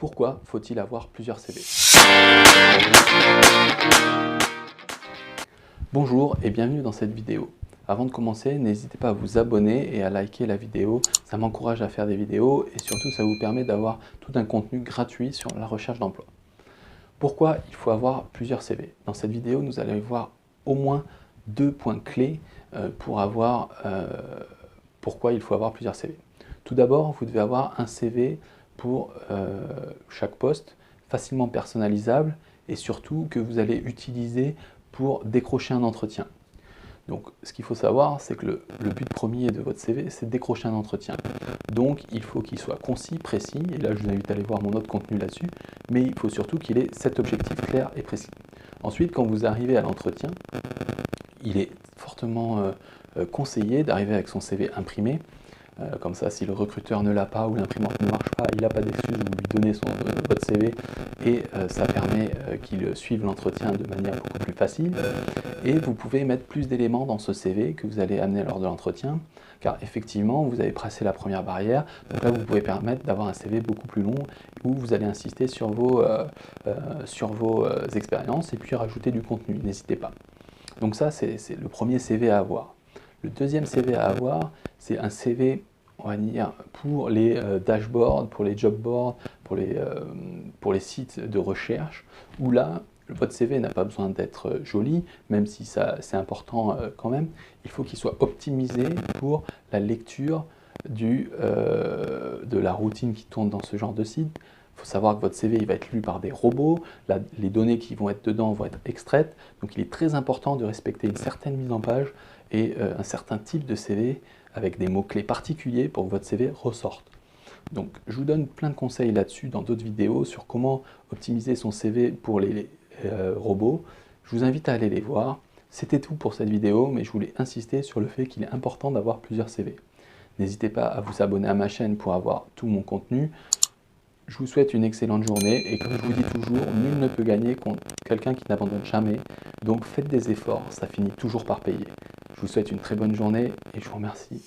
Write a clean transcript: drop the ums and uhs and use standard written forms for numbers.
Pourquoi faut-il avoir plusieurs CV? Bonjour et bienvenue dans cette vidéo. Avant de commencer, n'hésitez pas à vous abonner et à liker la vidéo, ça m'encourage à faire des vidéos et surtout ça vous permet d'avoir tout un contenu gratuit sur la recherche d'emploi. Pourquoi il faut avoir plusieurs CV? Dans cette vidéo, nous allons voir au moins deux points clés pourquoi il faut avoir plusieurs CV. Tout d'abord, vous devez avoir un CV pour chaque poste, facilement personnalisable et surtout que vous allez utiliser pour décrocher un entretien. Donc, ce qu'il faut savoir, c'est que le but premier de votre CV, c'est de décrocher un entretien. Donc, il faut qu'il soit concis, précis, et là, je vous invite à aller voir mon autre contenu là-dessus, mais il faut surtout qu'il ait cet objectif clair et précis. Ensuite, quand vous arrivez à l'entretien, il est fortement conseillé d'arriver avec son CV imprimé. Comme ça, si le recruteur ne l'a pas ou l'imprimante ne marche pas, il n'a pas d'excuse, vous lui donnez votre CV et ça permet qu'il suive l'entretien de manière beaucoup plus facile. Et vous pouvez mettre plus d'éléments dans ce CV que vous allez amener lors de l'entretien, car effectivement, vous avez passé la première barrière. Donc là, vous pouvez permettre d'avoir un CV beaucoup plus long où vous allez insister sur vos expériences et puis rajouter du contenu. N'hésitez pas. Donc ça, c'est le premier CV à avoir. Le deuxième CV à avoir, c'est un CV, on va dire, pour les dashboards, pour les job boards, pour les sites de recherche, où là, votre CV n'a pas besoin d'être joli, même si c'est important quand même. Il faut qu'il soit optimisé pour la lecture de la routine qui tourne dans ce genre de site. Il faut savoir que votre CV il va être lu par des robots, les données qui vont être dedans vont être extraites, donc il est très important de respecter une certaine mise en page et un certain type de CV avec des mots-clés particuliers pour que votre CV ressorte. Donc je vous donne plein de conseils là-dessus dans d'autres vidéos sur comment optimiser son CV pour les robots. Je vous invite à aller les voir. C'était tout pour cette vidéo, mais je voulais insister sur le fait qu'il est important d'avoir plusieurs CV. N'hésitez pas à vous abonner à ma chaîne pour avoir tout mon contenu. Je vous souhaite une excellente journée et comme je vous dis toujours, nul ne peut gagner contre quelqu'un qui n'abandonne jamais. Donc faites des efforts, ça finit toujours par payer. Je vous souhaite une très bonne journée et je vous remercie.